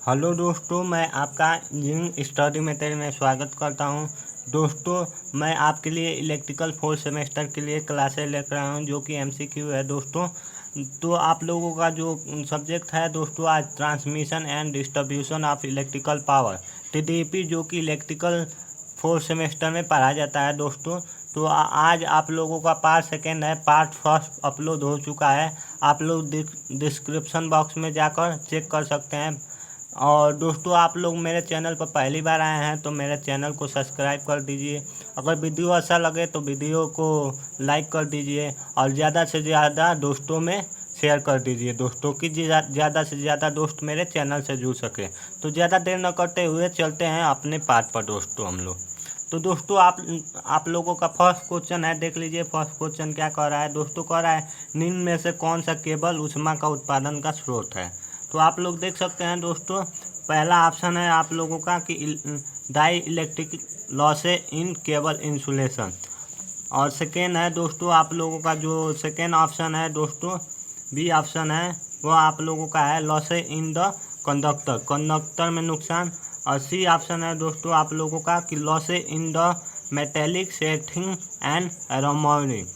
Hello दोस्तों, मैं आपका इंजीनियरिंग स्टडी मेथड में स्वागत करता हूं। दोस्तों, मैं आपके लिए इलेक्ट्रिकल फोर्थ सेमेस्टर के लिए क्लासेस लेकर आया हूं जो कि एमसीक्यू है दोस्तों। तो आप लोगों का जो सब्जेक्ट है दोस्तों आज transmission and distribution of electrical power TDP, जो कि इलेक्ट्रिकल फोर्थ सेमेस्टर में पढ़ाया जाता है दोस्तों। तो आज आप लोगों का पार्ट सेकेंड है, पार्ट फर्स्ट अपलोड हो चुका है। आप लोग डिस्क्रिप्शन बॉक्स में जाकर चेक कर सकते हैं। और दोस्तों, आप लोग मेरे चैनल पर पहली बार आए हैं तो मेरे चैनल को सब्सक्राइब कर दीजिए। अगर वीडियो अच्छा लगे तो वीडियो को लाइक कर दीजिए और ज़्यादा से ज़्यादा दोस्तों में शेयर कर दीजिए दोस्तों कि ज़्यादा से ज़्यादा दोस्त मेरे चैनल से जुड़ सके। तो ज़्यादा देर न करते हुए चलते हैं अपने पार्ट पर दोस्तों हम लोग। तो दोस्तों, आप लोगों का फर्स्ट क्वेश्चन है, देख लीजिए फर्स्ट क्वेश्चन क्या कह रहा है दोस्तों। कह रहा है निम्न में से कौन सा केबल ऊष्मा का उत्पादन का स्रोत है। तो आप लोग देख सकते हैं दोस्तों, पहला ऑप्शन है आप लोगों का कि dielectric losses in cable insulation. और सेकेंड है दोस्तों आप लोगों का जो सेकेंड ऑप्शन है दोस्तों, बी ऑप्शन है वो आप लोगों का है losses in the conductor, conductor में नुकसान। और सी ऑप्शन है दोस्तों आप लोगों का कि losses in the metallic sheathing and armouring,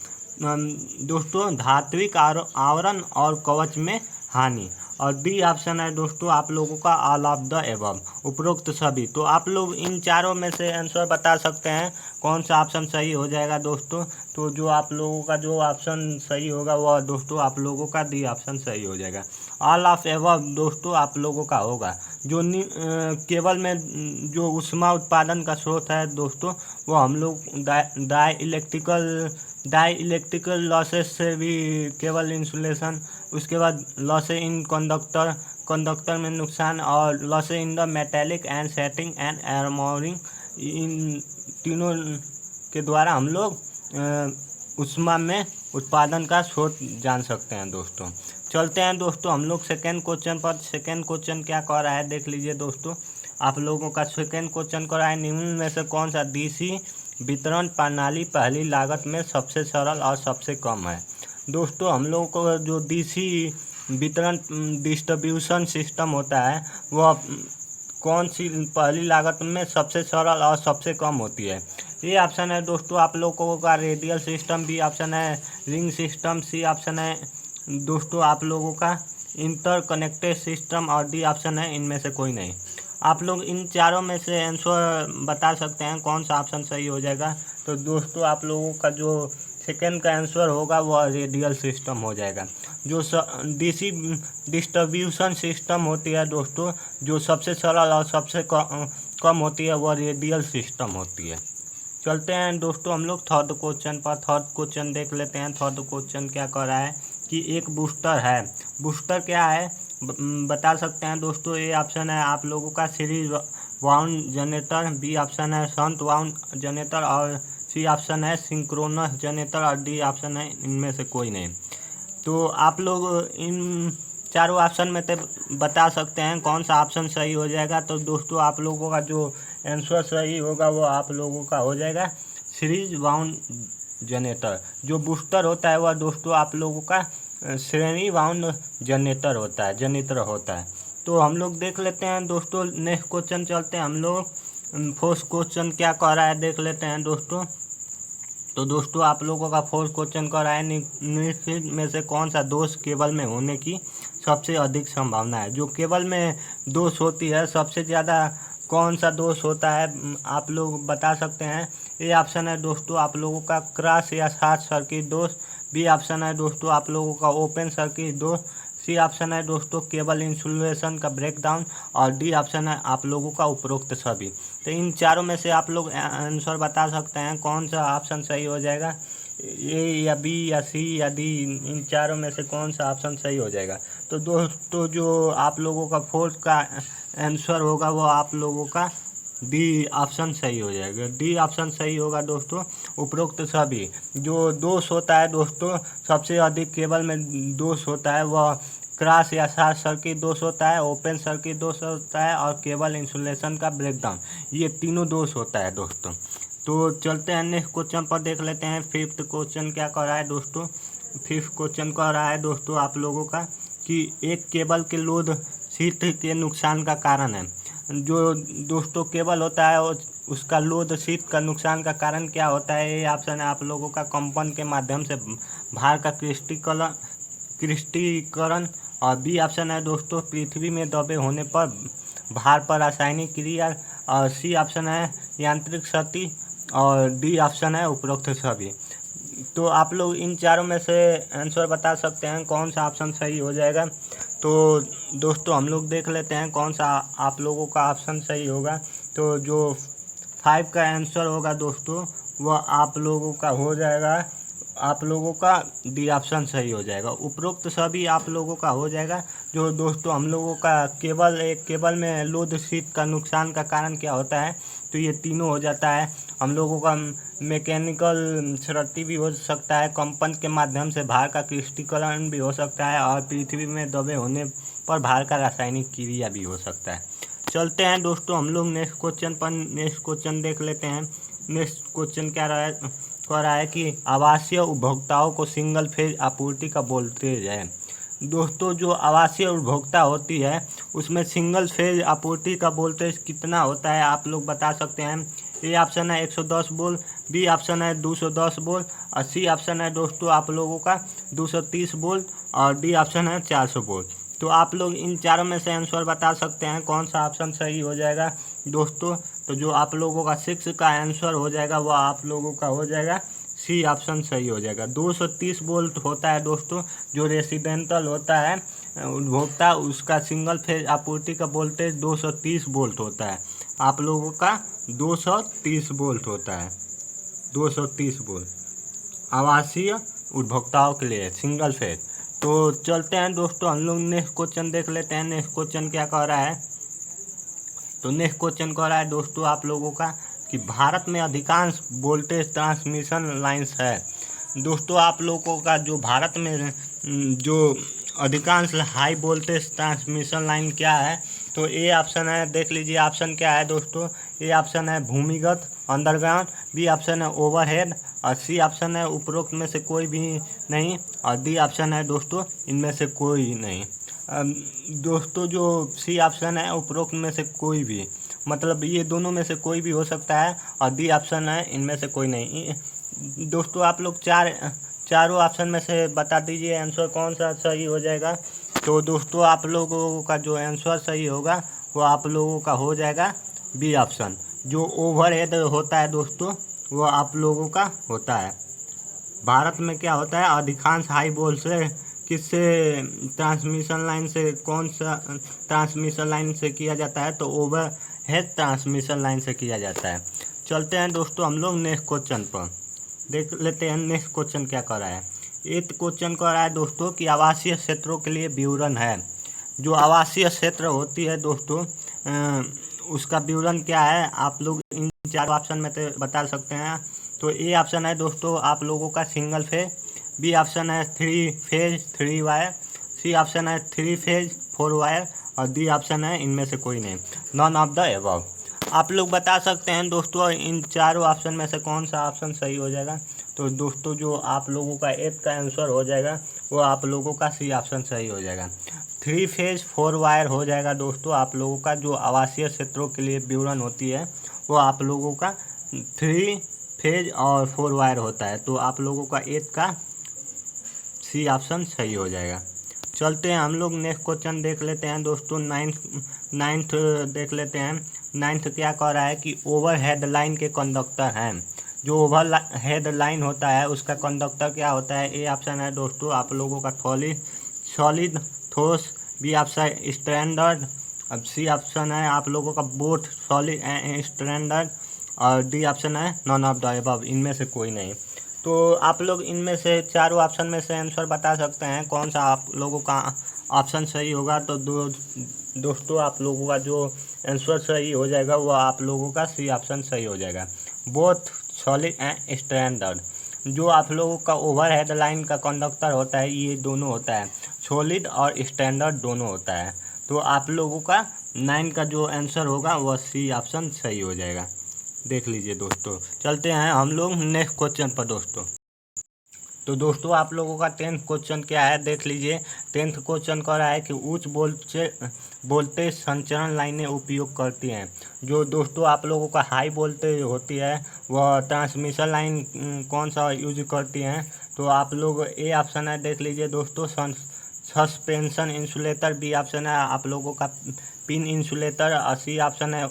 दोस्तों धात्विक आवरण और कवच में हानि। और डी ऑप्शन है दोस्तों आप लोगों का ऑल ऑफ द एबव, उपरोक्त सभी। तो आप लोग इन चारों में से आंसर बता सकते हैं कौन सा ऑप्शन सही हो जाएगा दोस्तों। तो जो आप लोगों का जो ऑप्शन सही होगा वह दोस्तों आप लोगों का डी ऑप्शन सही हो जाएगा। ऑल ऑफ एबव दोस्तों आप लोगों का होगा। जो केबल में जो ऊष्मा उत्पादन का स्रोत है दोस्तों वो हम लोग डाई इलेक्ट्रिकल लॉसेस से भी केबल इंसुलेशन, उसके बाद लॉसेस इन कंडक्टर, कंडक्टर में नुकसान, और losses in the metallic and sheathing and armouring, इन तीनों के द्वारा हम लोग ऊष्मा में उत्पादन का स्रोत जान सकते हैं दोस्तों। चलते हैं दोस्तों हम लोग सेकेंड क्वेश्चन पर। सेकेंड क्वेश्चन क्या कह रहा है देख लीजिए दोस्तों। आप लोगों का सेकेंड क्वेश्चन कह रहा है निम्न में से कौन सा डीसी वितरण प्रणाली पहली लागत में सबसे सरल और सबसे कम है। दोस्तों, हम लोगों को जो डीसी वितरण डिस्ट्रीब्यूशन सिस्टम होता है वह कौन सी पहली लागत में सबसे सरल और सबसे कम होती है। ये ऑप्शन है दोस्तों आप लोगों का रेडियल सिस्टम, बी ऑप्शन है रिंग सिस्टम, सी ऑप्शन है दोस्तों आप लोगों का इंटरकनेक्टेड सिस्टम, और डी ऑप्शन है इनमें से कोई नहीं। आप लोग इन चारों में से आंसर बता सकते हैं कौन सा ऑप्शन सही हो जाएगा। तो दोस्तों आप लोगों का जो सेकेंड का आंसर होगा वह रेडियल सिस्टम हो जाएगा। जो डीसी डिस्ट्रीब्यूशन सिस्टम होती है दोस्तों, जो सबसे सरल और सबसे कम होती है वह रेडियल सिस्टम होती है। चलते हैं दोस्तों हम लोग थर्ड क्वेश्चन पर। थर्ड क्वेश्चन देख लेते हैं। थर्ड क्वेश्चन क्या कह रहा है कि एक बूस्टर है। बूस्टर क्या है बता सकते हैं दोस्तों। ए ऑप्शन है आप लोगों का series wound generator, B option है शंट वाउंड जनरेटर, और सी ऑप्शन है सिंक्रोनस जनरेटर, और डी ऑप्शन है इनमें से कोई नहीं। तो आप लोग इन चारों ऑप्शन में से बता सकते हैं कौन सा ऑप्शन सही हो जाएगा। तो दोस्तों आप लोगों का जो आंसर सही होगा वो आप लोगों का हो जाएगा सीरीज वाउंड जनरेटर। जो बूस्टर होता है वह दोस्तों आप लोगों का श्रेणी वाउंड जनरेटर होता है, जनरेटर होता है। तो हम लोग देख लेते हैं दोस्तों नेक्स्ट क्वेश्चन चलते हैं हम लोग। फोर्थ क्वेश्चन क्या कह रहा है देख लेते हैं दोस्तों। तो दोस्तों आप लोगों का फोर्थ क्वेश्चन कह रहा है निम्नलिखित में से कौन सा दोष केबल में होने की सबसे अधिक संभावना है। जो केबल में दोष होती है सबसे ज़्यादा कौन सा दोष होता है आप लोग बता सकते हैं। ए ऑप्शन है दोस्तों आप लोगों का क्रॉस या शॉर्ट सर्किट दोष, बी ऑप्शन है दोस्तों आप लोगों का ओपन सर्किट दोष, सी ऑप्शन है दोस्तों केबल इंसुलेशन का ब्रेकडाउन, और डी ऑप्शन है आप लोगों का उपरोक्त सभी। तो इन चारों में से आप लोग आंसर बता सकते हैं कौन सा ऑप्शन सही हो जाएगा। ए या बी या सी या डी, इन चारों में से कौन सा ऑप्शन सही हो जाएगा। तो दोस्तों जो आप लोगों का फोर्थ का आंसर होगा वो आप लोगों का डी ऑप्शन सही हो जाएगा। डी ऑप्शन सही होगा दोस्तों, उपरोक्त सभी। जो दोष होता है दोस्तों सबसे अधिक केबल में दोष होता है वह क्रॉस या शॉर्ट सर्किट दोष होता है, ओपन सर्किट दोष होता है, और केबल इंसुलेशन का ब्रेकडाउन, ये तीनों दोष होता है दोस्तों। तो चलते हैं नेक्स्ट क्वेश्चन पर देख लेते हैं। फिफ्थ क्वेश्चन क्या कह रहा है दोस्तों। फिफ्थ क्वेश्चन कह रहा है दोस्तों आप लोगों का कि एक केबल के लोड शीट के नुकसान का कारण है। जो दोस्तों केबल होता है उसका लोड शीट का नुकसान का कारण क्या होता है? ये ऑप्शन है आप लोगों का कंपन के माध्यम से भार का क्रिस्टीकरण। और बी ऑप्शन है दोस्तों पृथ्वी में दबे होने पर भार पर रासायनिक क्रिया। और सी ऑप्शन है यांत्रिक क्षति। और डी ऑप्शन है उपरोक्त सभी। तो आप लोग इन चारों में से आंसर बता सकते हैं कौन सा ऑप्शन सही हो जाएगा। तो दोस्तों हम लोग देख लेते हैं कौन सा आप लोगों का ऑप्शन सही होगा। तो जो 5 का आंसर होगा दोस्तों वह आप लोगों का हो जाएगा, आप लोगों का डी ऑप्शन सही हो जाएगा। उपरोक्त सभी आप लोगों का हो जाएगा। जो दोस्तों हम लोगों का एक केबल में लोड शीट का नुकसान का कारण क्या होता है? तो ये तीनों हो जाता है। हम लोगों का मैकेनिकल क्षति भी हो सकता है, कंपन के माध्यम से भार का क्रिस्टीकरण भी हो सकता है, और पृथ्वी में दबे होने पर भार का रासायनिक क्रिया भी हो सकता है। चलते हैं दोस्तों हम लोग नेक्स्ट क्वेश्चन पर। नेक्स्ट क्वेश्चन देख लेते हैं। नेक्स्ट क्वेश्चन क्या कह रहा है कि आवासीय उपभोक्ताओं को सिंगल फेज आपूर्ति का वोल्टेज है। दोस्तों जो आवासीय उपभोक्ता होती है उसमें सिंगल फेज आपूर्ति का वोल्टेज कितना होता है आप लोग बता सकते हैं। ए ऑप्शन है 110 वोल्ट, बी ऑप्शन है 210 वोल्ट, और सी ऑप्शन है दोस्तों आप लोगों का 230 वोल्ट, और डी ऑप्शन है 400 वोल्ट। तो आप लोग इन चारों में से आंसर बता सकते हैं कौन सा ऑप्शन सही हो जाएगा दोस्तों। तो जो आप लोगों का 6 का आंसर हो जाएगा वह आप लोगों का हो जाएगा सी ऑप्शन सही हो जाएगा। 230 वोल्ट होता है दोस्तों जो रेसिडेंटल होता है उपभोक्ता, उसका सिंगल फेज आपूर्ति का वोल्टेज 230 वोल्ट होता है। आप लोगों का 230 वोल्ट होता है, 230 वोल्ट आवासीय उपभोक्ताओं के लिए सिंगल फेज। तो चलते हैं दोस्तों हम लोग नेक्स्ट क्वेश्चन देख लेते हैं। नेक्स्ट क्वेश्चन क्या कह रहा है? तो नेक्स्ट क्वेश्चन कह रहा है दोस्तों आप लोगों का कि भारत में अधिकांश वोल्टेज ट्रांसमिशन लाइन्स है। दोस्तों आप लोगों का जो भारत में जो अधिकांश हाई वोल्टेज ट्रांसमिशन लाइन क्या है? तो ए ऑप्शन है, देख लीजिए ऑप्शन क्या है दोस्तों। ए ऑप्शन है भूमिगत अंडरग्राउंड, बी ऑप्शन है ओवरहेड, और सी ऑप्शन है उपरोक्त में से कोई भी नहीं, और डी ऑप्शन है दोस्तों इनमें से कोई नहीं। दोस्तों जो सी ऑप्शन है उपरोक्त में से कोई भी, मतलब ये दोनों में से कोई भी हो सकता है, और डी ऑप्शन है इनमें से कोई नहीं। दोस्तों आप लोग चारों ऑप्शन में से बता दीजिए आंसर कौन सा सही हो जाएगा। तो दोस्तों आप लोगों का जो आंसर सही होगा वो आप लोगों का हो जाएगा बी ऑप्शन। जो ओवरहेड होता है दोस्तों वो आप लोगों का होता है। भारत में क्या होता है अधिकांश हाई वोल्ट से किससे ट्रांसमिशन लाइन से, कौन सा ट्रांसमिशन लाइन से किया जाता है? तो ओवरहेड ट्रांसमिशन लाइन से किया जाता है। चलते हैं दोस्तों हम लोग नेक्स्ट क्वेश्चन पर, देख लेते हैं नेक्स्ट क्वेश्चन क्या कर रहा है। एक क्वेश्चन कह रहा है दोस्तों कि आवासीय क्षेत्रों के लिए विवरण है। जो आवासीय क्षेत्र होती है दोस्तों उसका विवरण क्या है? आप लोग इन चार ऑप्शन में तो बता सकते हैं। तो ए ऑप्शन है दोस्तों आप लोगों का सिंगल फेज, बी ऑप्शन है 3 फेज 3 वायर, सी ऑप्शन है 3 फेज 4 वायर, और डी ऑप्शन है इनमें से कोई नहीं, नॉन ऑफ द अबव। आप लोग बता सकते हैं दोस्तों इन चारों ऑप्शन में से कौन सा ऑप्शन सही हो जाएगा। तो दोस्तों जो आप लोगों का एफ का आंसर हो जाएगा वो आप लोगों का सी ऑप्शन सही हो जाएगा। 3 फेज 4 वायर हो जाएगा दोस्तों आप लोगों का। जो आवासीय क्षेत्रों के लिए विवरण होती है वो आप लोगों का 3 फेज और 4 वायर होता है। तो आप लोगों का एफ का सी ऑप्शन सही हो जाएगा। चलते हैं हम लोग नेक्स्ट क्वेश्चन देख लेते हैं दोस्तों। नाइन्थ देख लेते हैं। नाइन्थ क्या कह रहा है कि ओवर हेड लाइन के कंडक्टर हैं। जो ओवर हेड लाइन होता है उसका कंडक्टर क्या होता है? ए ऑप्शन है दोस्तों आप लोगों का सॉलिड ठोस, बी ऑप्शन स्टैंडर्ड, अब सी ऑप्शन है आप लोगों का बोथ सॉलिड एंड स्टैंडर्ड, और डी ऑप्शन है नॉन ऑफ द अबव, इनमें से कोई नहीं। तो आप लोग इनमें से चारों ऑप्शन में से आंसर बता सकते हैं कौन सा आप लोगों का ऑप्शन सही होगा। तो दोस्तों आप लोगों का जो आंसर सही हो जाएगा वो आप लोगों का सी ऑप्शन सही हो जाएगा, बोथ सॉलिड एंड स्टैंडर्ड। जो आप लोगों का ओवर हेड लाइन का कंडक्टर होता है ये दोनों होता है, सॉलिड और स्टैंडर्ड दोनों होता है। तो आप लोगों का 9 का जो आंसर होगा वह सी ऑप्शन सही हो जाएगा। देख लीजिए दोस्तों। चलते हैं हम लोग नेक्स्ट क्वेश्चन पर दोस्तों। तो दोस्तों आप लोगों का 10th क्वेश्चन क्या है देख लीजिए। 10th क्वेश्चन कह रहा है कि उच्च बोलते संचरण लाइनें उपयोग करती हैं। जो दोस्तों आप लोगों का हाई वोल्टेज होती है वह ट्रांसमिशन लाइन कौन सा यूज करती हैं। तो आप लोग ए ऑप्शन है देख लीजिए दोस्तों, सस्पेंशन इंसुलेटर। बी ऑप्शन है आप लोगों का पिन इंसुलेटर। और सी ऑप्शन है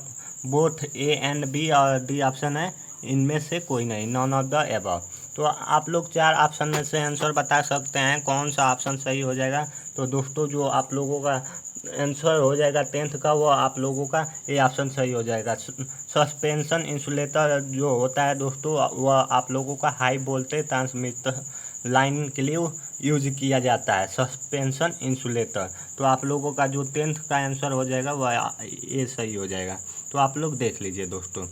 बोथ ए एंड बी। और डी ऑप्शन है इनमें से कोई नहीं, नॉन ऑफ द एबव। तो आप लोग 4 ऑप्शन में से आंसर बता सकते हैं कौन सा ऑप्शन सही हो जाएगा। तो दोस्तों जो आप लोगों का आंसर हो जाएगा 10th का, वो आप लोगों का ये ऑप्शन सही हो जाएगा। सस्पेंशन इंसुलेटर जो होता है दोस्तों वह आप लोगों का हाई वोल्टेज ट्रांसमिटर लाइन के लिए यूज किया जाता है, सस्पेंशन इंसुलेटर। तो आप लोगों का जो 10th का आंसर हो जाएगा वह ये सही हो जाएगा। तो आप लोग देख लीजिए दोस्तों।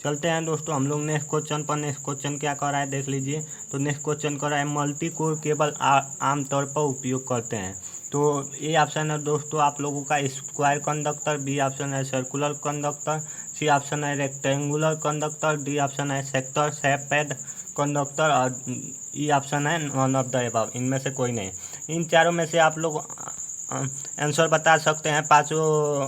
चलते हैं दोस्तों हम लोग नेक्स्ट क्वेश्चन पर। नेक्स्ट क्वेश्चन क्या कर रहा है देख लीजिए। तो नेक्स्ट क्वेश्चन कर रहा है मल्टी कोर केबल आमतौर पर उपयोग करते हैं। तो ए ऑप्शन है दोस्तों आप लोगों का स्क्वायर कंडक्टर। बी ऑप्शन है सर्कुलर कंडक्टर। सी ऑप्शन है रेक्टेंगुलर कंडक्टर। डी ऑप्शन है सेक्टर शेपेड कंडक्टर। और ई ऑप्शन है नॉन ऑफ द अबव, इनमें से कोई नहीं। इन चारों में से आप लोग आंसर बता सकते हैं। पांचों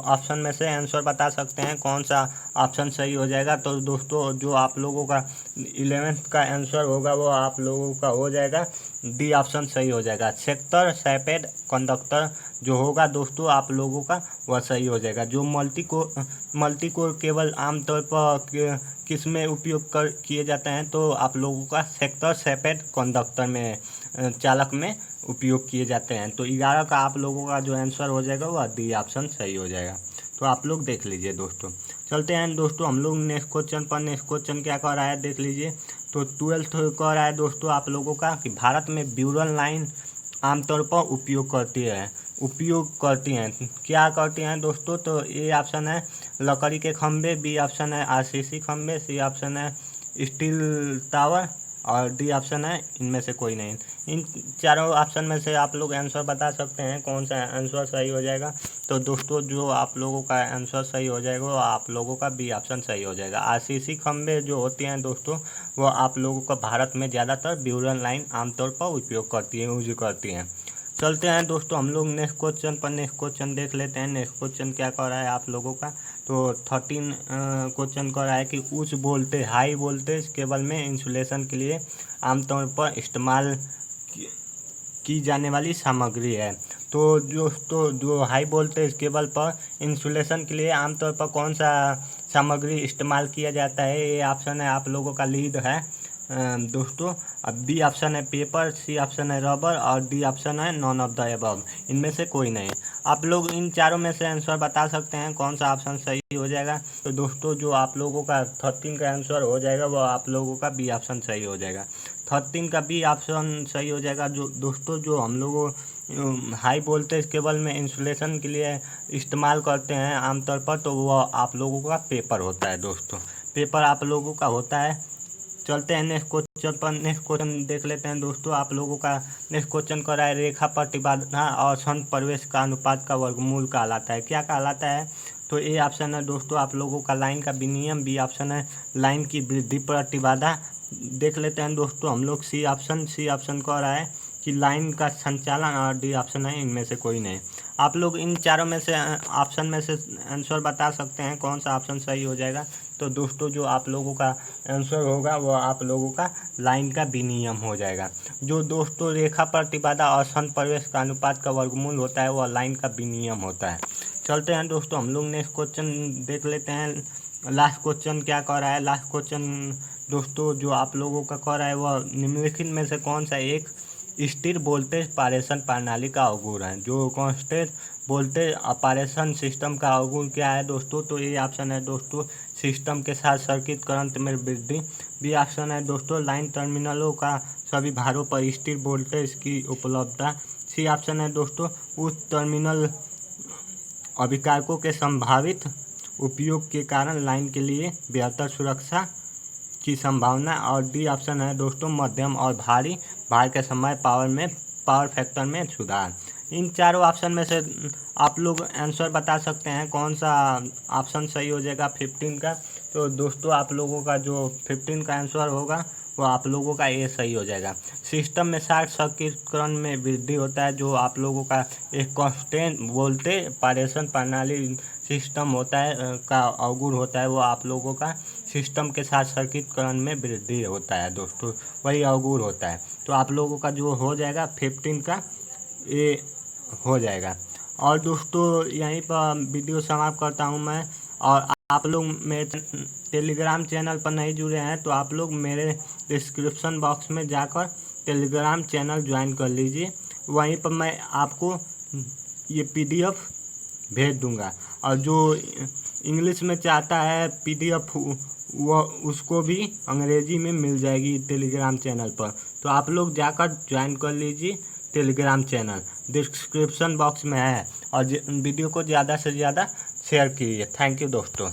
ऑप्शन में से आंसर बता सकते हैं कौन सा ऑप्शन सही हो जाएगा। तो दोस्तों जो आप लोगों का 11th का आंसर होगा वो आप लोगों का हो जाएगा डी ऑप्शन सही हो जाएगा। सेक्टर शेपेड कंडक्टर जो होगा दोस्तों आप लोगों का वह सही हो जाएगा। जो मल्टी कोर केबल आमतौर पर किस में उपयोग किए जाते हैं। तो आप लोगों का सेक्टर शेपेड कंडक्टर में चालक में उपयोग किए जाते हैं। तो 11 का आप लोगों का जो आंसर हो जाएगा वह डी ऑप्शन सही हो जाएगा। तो आप लोग देख लीजिए दोस्तों। चलते हैं दोस्तों हम लोग नेक्स्ट क्वेश्चन पर। नेक्स्ट क्वेश्चन क्या कह रहा है देख लीजिए। तो 12th कह रहा है दोस्तों आप लोगों का कि भारत में ब्यूरल लाइन आमतौर पर उपयोग करती हैं। क्या करती हैं दोस्तों। तो ए ऑप्शन है लकड़ी के खंभे। बी ऑप्शन है आरसीसी खंभे। सी ऑप्शन है स्टील टावर। और डी ऑप्शन है इनमें से कोई नहीं। इन चारों ऑप्शन में से आप लोग आंसर बता सकते हैं कौन सा आंसर सही हो जाएगा। तो दोस्तों जो आप लोगों का आंसर सही हो जाएगा वो आप लोगों का बी ऑप्शन सही हो जाएगा। आरसीसी खंभे जो होती हैं दोस्तों वो आप लोगों का भारत में ज़्यादातर ब्यूरल लाइन आमतौर पर उपयोग करती है, यूज करती हैं। चलते हैं दोस्तों हम लोग नेक्स्ट क्वेश्चन पर। नेक्स्ट क्वेश्चन देख लेते हैं। नेक्स्ट क्वेश्चन क्या कर रहा है आप लोगों का। तो 13 क्वेश्चन कर रहा है कि उच्च वोल्टेज हाई वोल्टेज केबल में इंसुलेशन के लिए आमतौर पर इस्तेमाल की जाने वाली सामग्री है। तो जो हाई वोल्टेज केबल पर इंसुलेशन के लिए आमतौर पर कौन सा सामग्री इस्तेमाल किया जाता है। ये ऑप्शन है आप लोगों का लीड है दोस्तों। अब बी ऑप्शन है पेपर। सी ऑप्शन है रबर। और डी ऑप्शन है नॉन ऑफ द अबव, इनमें से कोई नहीं। आप लोग इन चारों में से आंसर बता सकते हैं कौन सा ऑप्शन सही हो जाएगा। तो दोस्तों जो आप लोगों का 13 का आंसर हो जाएगा वो आप लोगों का बी ऑप्शन सही हो जाएगा। 13 का बी ऑप्शन सही हो जाएगा। जो दोस्तों जो हम लोगों हाई वोल्टेज केबल में इंसुलेशन के लिए इस्तेमाल करते हैं आमतौर पर, तो वह आप लोगों का पेपर होता है दोस्तों। पेपर आप लोगों का होता है। चलते हैं नेक्स्ट क्वेश्चन पर। नेक्स्ट क्वेश्चन देख लेते हैं दोस्तों आप लोगों का। नेक्स्ट क्वेश्चन कर रहा है रेखा प्रतिबाधा और संत प्रवेश का अनुपात का वर्गमूल कहलाता है। क्या कहलाता है। तो ए ऑप्शन है दोस्तों आप लोगों का लाइन का विनियम। बी ऑप्शन है लाइन की वृद्धि प्रतिबाधा। देख लेते हैं दोस्तों हम लोग सी ऑप्शन कह रहा है कि लाइन का संचालन। और डी ऑप्शन है इनमें से कोई नहीं। आप लोग इन चारों में से ऑप्शन में से आंसर बता सकते हैं कौन सा ऑप्शन सही हो जाएगा। तो दोस्तों जो आप लोगों का आंसर होगा वो आप लोगों का लाइन का विनियम हो जाएगा। जो दोस्तों रेखा प्रतिबाधा और संत प्रवेश का अनुपात का वर्गमूल होता है वह लाइन का विनियम होता है। चलते हैं दोस्तों हम लोग नेक्स्ट क्वेश्चन देख लेते हैं। लास्ट क्वेश्चन क्या कह रहा है। लास्ट क्वेश्चन दोस्तों जो आप लोगों का कह रहा है वह निम्नलिखित में से कौन सा एक स्थिर वोल्टेज पारेषण प्रणाली का अवगुण है। जो कांस्टेंट वोल्टेज ऑपरेशन सिस्टम का अवगुण क्या है दोस्तों। तो ये ऑप्शन है दोस्तों सिस्टम के साथ सर्किट करंट में वृद्धि। बी ऑप्शन है दोस्तों लाइन टर्मिनलों का सभी भारों पर स्थिर वोल्टेज की उपलब्धता। सी ऑप्शन है दोस्तों उच्च टर्मिनल अभिकारकों के संभावित उपयोग के कारण लाइन के लिए बेहतर सुरक्षा की संभावना। और डी ऑप्शन है दोस्तों मध्यम और भारी भार के समय पावर फैक्टर में सुधार। इन चारों ऑप्शन में से आप लोग आंसर बता सकते हैं कौन सा ऑप्शन सही हो जाएगा 15 का। तो दोस्तों आप लोगों का जो 15 का आंसर होगा वो आप लोगों का ये सही हो जाएगा। सिस्टम में शॉर्ट सर्किटकरण में वृद्धि होता है, जो आप लोगों का एक कांस्टेंट बोलते पारेषण प्रणाली सिस्टम होता है का अवगुण होता है, वो आप लोगों का सिस्टम के साथ सर्किटकरण में वृद्धि होता है दोस्तों, वही अवगुण होता है। तो आप लोगों का जो हो जाएगा 15 का ये हो जाएगा। और दोस्तों यहीं पर वीडियो समाप्त करता हूँ मैं। और आप लोग मेरे टेलीग्राम चैनल पर नहीं जुड़े हैं तो आप लोग मेरे डिस्क्रिप्शन बॉक्स में जाकर टेलीग्राम चैनल ज्वाइन कर लीजिए, वहीं पर मैं आपको ये PDF भेज दूंगा। और जो इंग्लिश में चाहता है PDF वह उसको भी अंग्रेजी में मिल जाएगी टेलीग्राम चैनल पर। तो आप लोग जाकर ज्वाइन कर लीजिए टेलीग्राम चैनल, डिस्क्रिप्शन बॉक्स में है। और वीडियो को ज़्यादा से ज़्यादा शेयर कीजिए। थैंक यू दोस्तों।